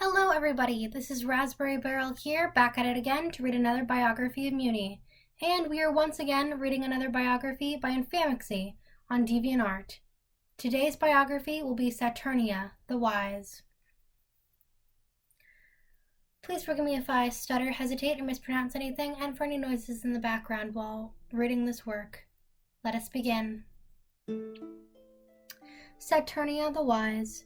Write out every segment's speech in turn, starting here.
Hello everybody, this is Raspberry Barrel here, back at it again to read another biography of Mewni. And we are once again reading another biography by Infaminxy on DeviantArt. Today's biography will be Saturnia, the Wise. Please forgive me if I stutter, hesitate, or mispronounce anything, and for any noises in the background while reading this work. Let us begin. Saturnia the Wise.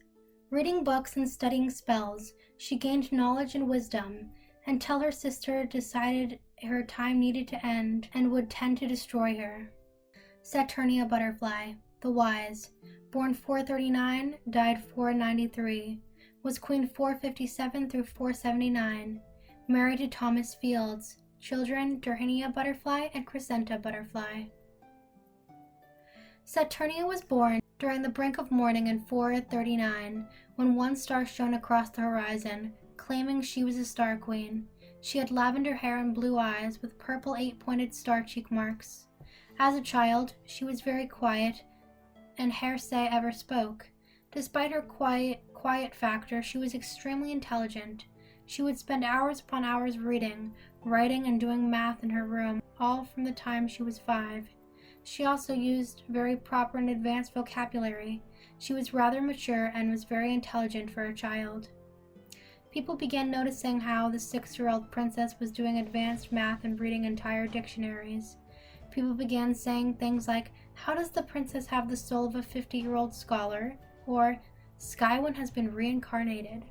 Reading books and studying spells, she gained knowledge and wisdom, until her sister decided her time needed to end and would tend to destroy her. Saturnia Butterfly, the Wise, born 439, died 493, was queen 457 through 479, married to Thomas Fields, children Durhinia Butterfly and Crescenta Butterfly. Saturnia was born during the brink of morning in 439, when one star shone across the horizon, claiming she was a star queen. She had lavender hair and blue eyes with purple 8-pointed star cheek marks. As a child, she was very quiet, and Hearsay ever spoke. Despite her quiet factor, she was extremely intelligent. She would spend hours upon hours reading, writing, and doing math in her room, all from the time she was 5. She also used very proper and advanced vocabulary. She was rather mature and was very intelligent for a child. People began noticing how the 6-year-old princess was doing advanced math and reading entire dictionaries. People began saying things like, "How does the princess have the soul of a 50-year-old scholar?" or "Skywyn has been reincarnated."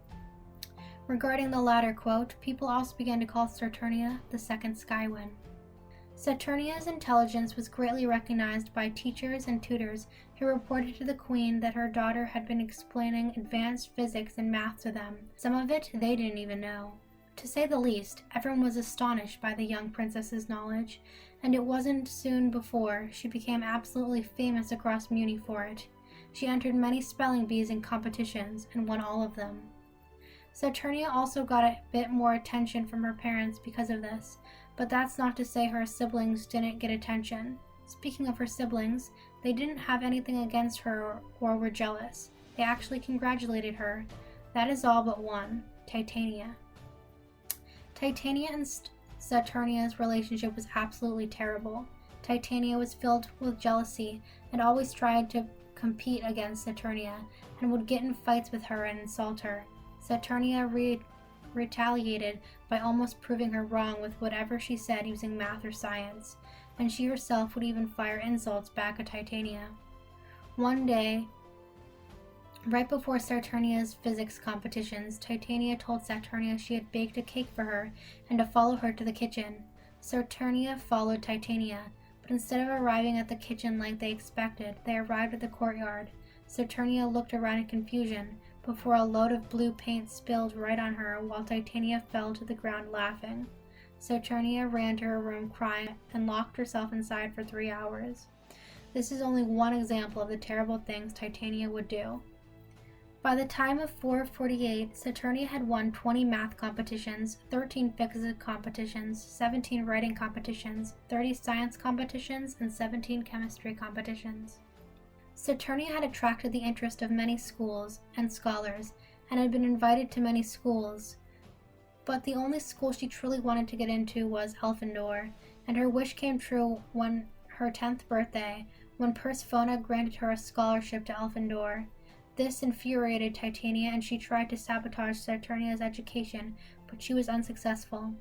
Regarding the latter quote, people also began to call Saturnia the second Skywyn. Saturnia's intelligence was greatly recognized by teachers and tutors who reported to the queen that her daughter had been explaining advanced physics and math to them. Some of it they didn't even know. To say the least, everyone was astonished by the young princess's knowledge, and it wasn't soon before she became absolutely famous across Mewni for it. She entered many spelling bees and competitions and won all of them. Saturnia also got a bit more attention from her parents because of this, but that's not to say her siblings didn't get attention. Speaking of her siblings, they didn't have anything against her or were jealous. They actually congratulated her. That is all but one, Titania. Titania and Saturnia's relationship was absolutely terrible. Titania was filled with jealousy and always tried to compete against Saturnia and would get in fights with her and insult her. Saturnia retaliated by almost proving her wrong with whatever she said using math or science, and she herself would even fire insults back at Titania. One day, right before Saturnia's physics competitions, Titania told Saturnia she had baked a cake for her and to follow her to the kitchen. Saturnia followed Titania, but instead of arriving at the kitchen like they expected, they arrived at the courtyard. Saturnia looked around in confusion before a load of blue paint spilled right on her while Titania fell to the ground laughing. Saturnia ran to her room crying and locked herself inside for 3 hours. This is only one example of the terrible things Titania would do. By the time of 448, Saturnia had won 20 math competitions, 13 physics competitions, 17 writing competitions, 30 science competitions, and 17 chemistry competitions. Saturnia had attracted the interest of many schools and scholars, and had been invited to many schools, but the only school she truly wanted to get into was Elfendore, and her wish came true when her 10th birthday, when Persephone granted her a scholarship to Elfendore. This infuriated Titania, and she tried to sabotage Saturnia's education, but she was unsuccessful.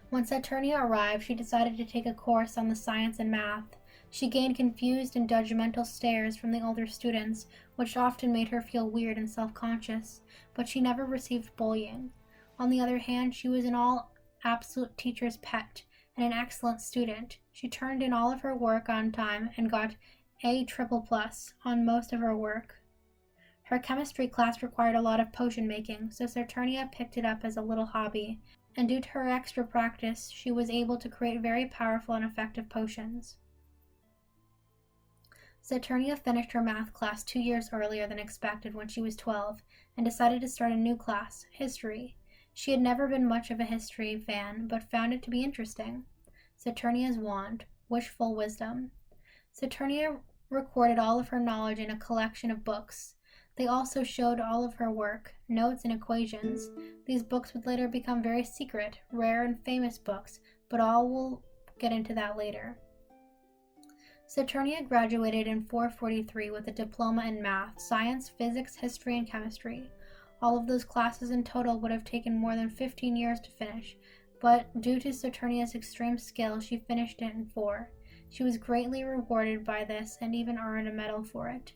When Saturnia arrived, she decided to take a course on the science and math. She gained confused and judgmental stares from the older students, which often made her feel weird and self-conscious, but she never received bullying. On the other hand, she was an all-absolute teacher's pet and an excellent student. She turned in all of her work on time and got A++ on most of her work. Her chemistry class required a lot of potion making, so Saturnia picked it up as a little hobby, and due to her extra practice, she was able to create very powerful and effective potions. Saturnia finished her math class 2 years earlier than expected when she was 12, and decided to start a new class, history. She had never been much of a history fan, but found it to be interesting. Saturnia's wand, wishful wisdom. Saturnia recorded all of her knowledge in a collection of books. They also showed all of her work, notes, and equations. These books would later become very secret, rare, and famous books, but all will get into that later. Saturnia graduated in 443 with a diploma in math, science, physics, history, and chemistry. All of those classes in total would have taken more than 15 years to finish, but due to Saturnia's extreme skill, she finished it in 4. She was greatly rewarded by this and even earned a medal for it.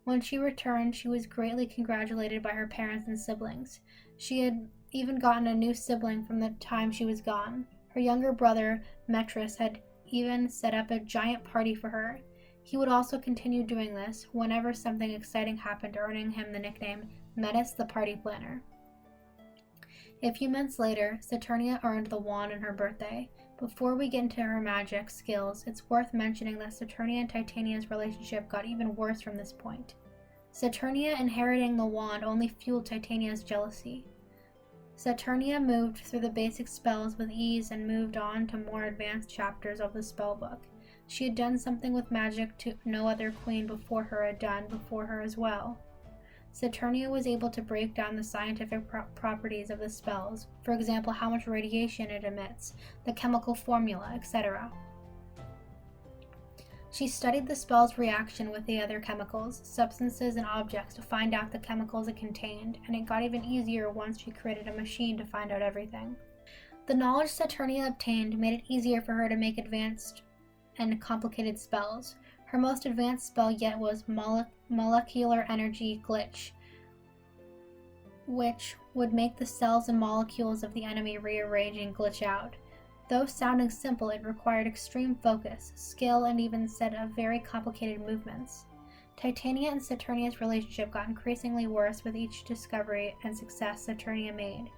When she returned, she was greatly congratulated by her parents and siblings. She had even gotten a new sibling from the time she was gone. Her younger brother, Metris, had even set up a giant party for her. He would also continue doing this whenever something exciting happened, earning him the nickname Metis the Party Planner. A few months later, Saturnia earned the wand on her birthday. Before we get into her magic skills, it's worth mentioning that Saturnia and Titania's relationship got even worse from this point. Saturnia inheriting the wand only fueled Titania's jealousy. Saturnia moved through the basic spells with ease and moved on to more advanced chapters of the spellbook. She had done something with magic no other queen before her had done before her as well. Saturnia was able to break down the scientific properties of the spells, for example, how much radiation it emits, the chemical formula, etc. She studied the spell's reaction with the other chemicals, substances, and objects to find out the chemicals it contained, and it got even easier once she created a machine to find out everything. The knowledge Saturnia obtained made it easier for her to make advanced and complicated spells. Her most advanced spell yet was molecular energy glitch, which would make the cells and molecules of the enemy rearrange and glitch out. Though sounding simple, it required extreme focus, skill, and even set of very complicated movements. Titania and Saturnia's relationship got increasingly worse with each discovery and success Saturnia made,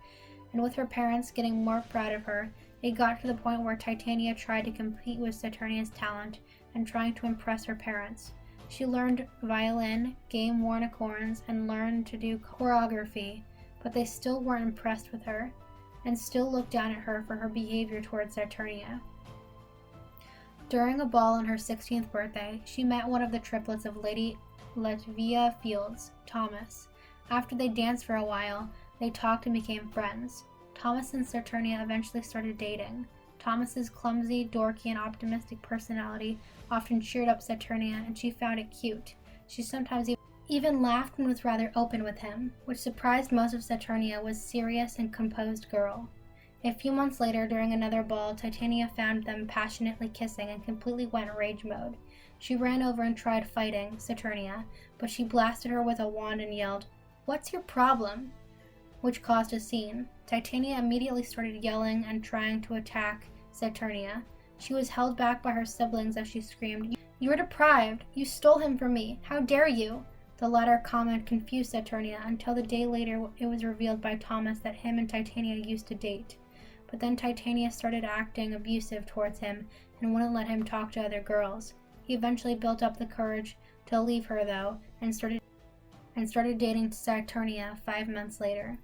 and with her parents getting more proud of her, it got to the point where Titania tried to compete with Saturnia's talent and trying to impress her parents. She learned violin, game warnicorns, and learned to do choreography, but they still weren't impressed with her, and still looked down at her for her behavior towards Saturnia. During a ball on her 16th birthday, she met one of the triplets of Lady Latvia Fields, Thomas. After they danced for a while, they talked and became friends. Thomas and Saturnia eventually started dating. Thomas's clumsy, dorky, and optimistic personality often cheered up Saturnia, and she found it cute. She sometimes even laughed and was rather open with him, which surprised most of Saturnia was serious and composed girl. A few months later, during another ball, Titania found them passionately kissing and completely went rage mode. She ran over and tried fighting Saturnia, but she blasted her with a wand and yelled, "What's your problem?" which caused a scene. Titania immediately started yelling and trying to attack Saturnia. She was held back by her siblings as she screamed, "You are deprived! You stole him from me! How dare you!" The latter comment confused Saturnia until the day later it was revealed by Thomas that him and Titania used to date. But then Titania started acting abusive towards him and wouldn't let him talk to other girls. He eventually built up the courage to leave her though and started dating Saturnia 5 months later.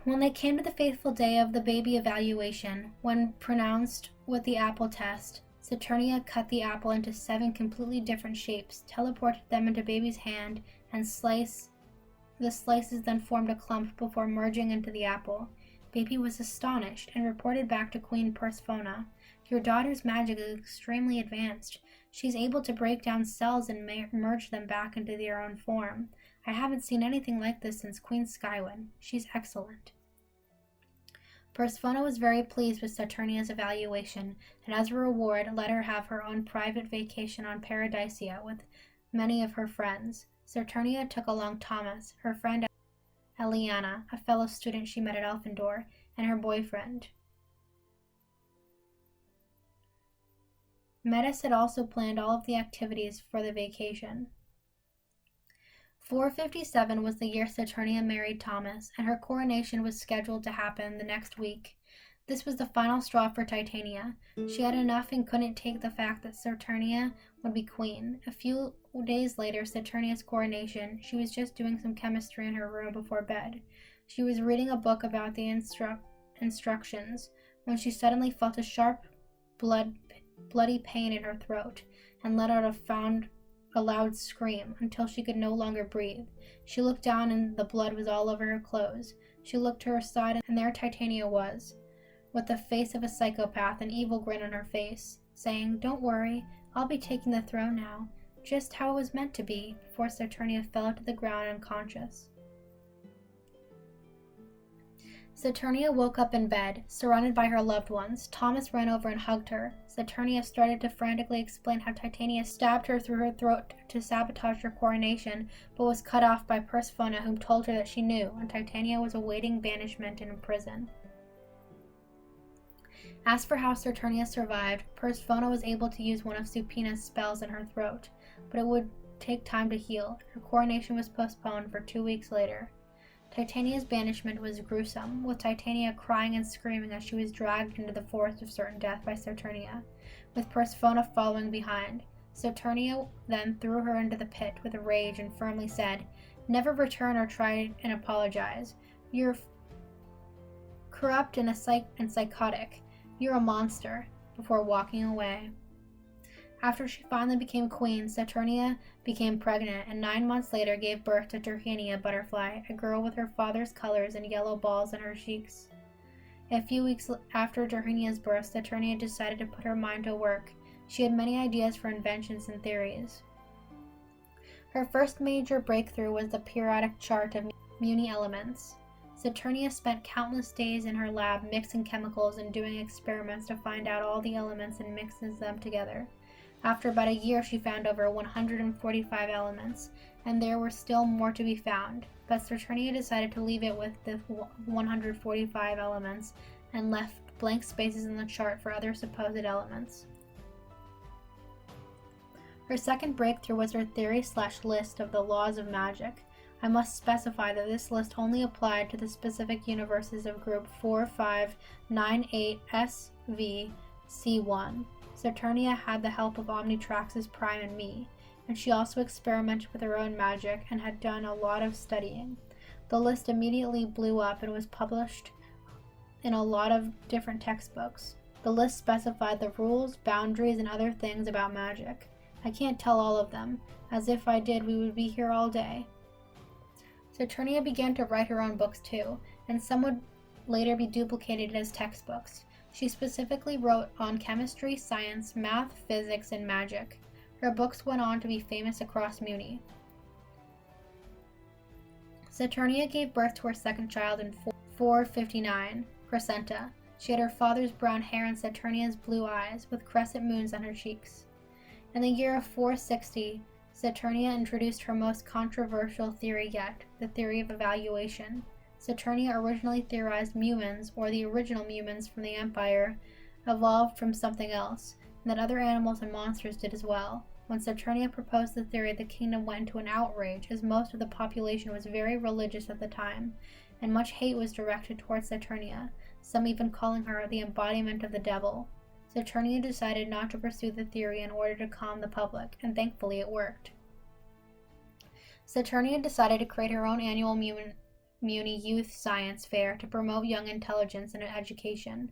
When they came to the fateful day of the baby evaluation, when pronounced with the apple test, Saturnia cut the apple into 7 completely different shapes, teleported them into baby's hand, and the slices then formed a clump before merging into the apple. Baby was astonished and reported back to Queen Persephone, "Your daughter's magic is extremely advanced. She's able to break down cells and merge them back into their own form. I haven't seen anything like this since Queen Skywin. She's excellent." Persephone was very pleased with Saturnia's evaluation, and as a reward let her have her own private vacation on Paradisia with many of her friends. Saturnia took along Thomas, her friend Eliana, a fellow student she met at Elfendore, and her boyfriend. Metis had also planned all of the activities for the vacation. 457 was the year Saturnia married Thomas, and her coronation was scheduled to happen the next week. This was the final straw for Titania. She had enough and couldn't take the fact that Saturnia would be queen. A few days later, Saturnia's coronation, she was just doing some chemistry in her room before bed. She was reading a book about the instructions when she suddenly felt a sharp, bloody pain in her throat and let out a a loud scream until she could no longer breathe. She looked down and the blood was all over her clothes. She looked to her side and there Titania was, with the face of a psychopath, an evil grin on her face, saying, "Don't worry, I'll be taking the throne now, just how it was meant to be," before Saturnia fell to the ground unconscious. Saturnia woke up in bed, surrounded by her loved ones. Thomas ran over and hugged her. Saturnia started to frantically explain how Titania stabbed her through her throat to sabotage her coronation, but was cut off by Persephone, whom told her that she knew, and Titania was awaiting banishment in prison. As for how Saturnia survived, Persephone was able to use one of Supina's spells in her throat, but it would take time to heal. Her coronation was postponed for 2 weeks later. Titania's banishment was gruesome, with Titania crying and screaming as she was dragged into the forest of certain death by Saturnia, with Persephone following behind. Saturnia then threw her into the pit with rage and firmly said, "Never return or try and apologize. You're corrupt and psychotic. You're a monster," before walking away. After she finally became queen, Saturnia became pregnant and 9 months later gave birth to Tyrrhenia Butterfly, a girl with her father's colors and yellow balls in her cheeks. A few weeks after Tyrrhenia's birth, Saturnia decided to put her mind to work. She had many ideas for inventions and theories. Her first major breakthrough was the periodic chart of Mewni elements. Saturnia spent countless days in her lab mixing chemicals and doing experiments to find out all the elements and mixes them together. After about a year, she found over 145 elements, and there were still more to be found, but Saturnia decided to leave it with the 145 elements and left blank spaces in the chart for other supposed elements. Her second breakthrough was her theory/list of the laws of magic. I must specify that this list only applied to the specific universes of group 4598 SVC1. Saturnia had the help of Omnitrax's Prime and me, and she also experimented with her own magic and had done a lot of studying. The list immediately blew up and was published in a lot of different textbooks. The list specified the rules, boundaries, and other things about magic. I can't tell all of them, as if I did we would be here all day. Saturnia began to write her own books too, and some would later be duplicated as textbooks. She specifically wrote on chemistry, science, math, physics, and magic. Her books went on to be famous across Mewni. Saturnia gave birth to her second child in 459, Crescenta. She had her father's brown hair and Saturnia's blue eyes, with crescent moons on her cheeks. In the year of 460, Saturnia introduced her most controversial theory yet, the theory of evaluation. Saturnia originally theorized Mewmins, or the original Mewmins from the Empire, evolved from something else, and that other animals and monsters did as well. When Saturnia proposed the theory, the kingdom went into an outrage, as most of the population was very religious at the time, and much hate was directed towards Saturnia, some even calling her the embodiment of the devil. Saturnia decided not to pursue the theory in order to calm the public, and thankfully it worked. Saturnia decided to create her own annual Mewni Youth Science Fair to promote young intelligence and education.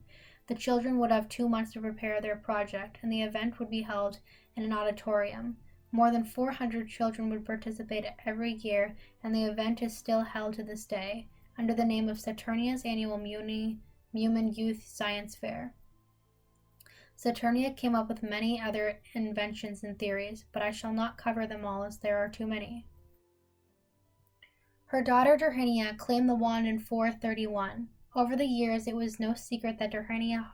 The children would have 2 months to prepare their project, and the event would be held in an auditorium. More than 400 children would participate every year, and the event is still held to this day, under the name of Saturnia's annual Mewni Youth Science Fair. Saturnia came up with many other inventions and theories, but I shall not cover them all as there are too many. Her daughter Tyrrhenia claimed the wand in 431. Over the years, it was no secret that Tyrrhenia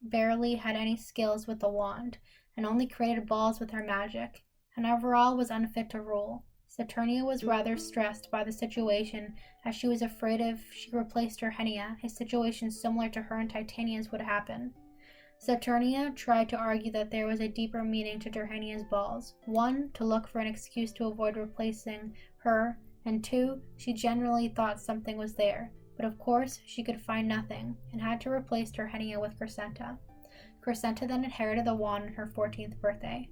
barely had any skills with the wand, and only created balls with her magic, and overall was unfit to rule. Saturnia was rather stressed by the situation, as she was afraid if she replaced Tyrrhenia, a situation similar to her and Titania's would happen. Saturnia tried to argue that there was a deeper meaning to Tyrrhenia's balls. 1, to look for an excuse to avoid replacing her, and 2, she generally thought something was there, but of course she could find nothing, and had to replace Tyrrhenia with Crescenta. Crescenta then inherited the wand on her 14th birthday.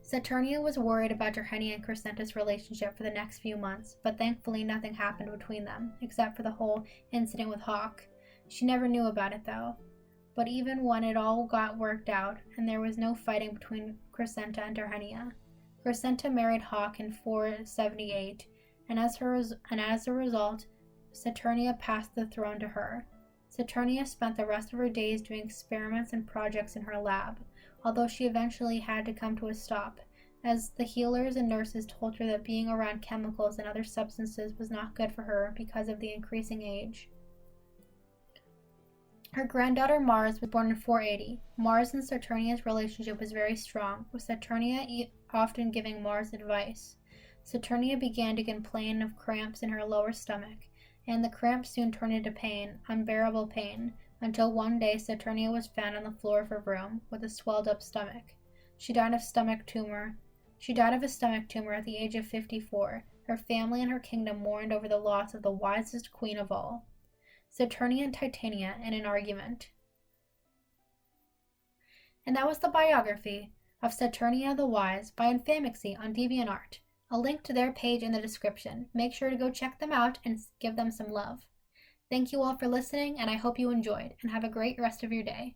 Saturnia was worried about Tyrrhenia and Crescenta's relationship for the next few months, but thankfully nothing happened between them, except for the whole incident with Hawk. She never knew about it though. But even when it all got worked out, and there was no fighting between Crescenta and Tyrrhenia, Crescenta married Hawk in 478, and as a result, Saturnia passed the throne to her. Saturnia spent the rest of her days doing experiments and projects in her lab, although she eventually had to come to a stop, as the healers and nurses told her that being around chemicals and other substances was not good for her because of the increasing age. Her granddaughter Mars was born in 480. Mars and Saturnia's relationship was very strong, with Saturnia often giving Mars advice. Saturnia began to complain of cramps in her lower stomach, and the cramps soon turned into pain, unbearable pain, until one day Saturnia was found on the floor of her room with a swelled-up stomach. She died of a stomach tumor at the age of 54. Her family and her kingdom mourned over the loss of the wisest queen of all. Saturnia and Titania in an argument. And that was the biography of Saturnia the Wise by Infaminxy on DeviantArt. A link to their page in the description. Make sure to go check them out and give them some love. Thank you all for listening, and I hope you enjoyed, and have a great rest of your day.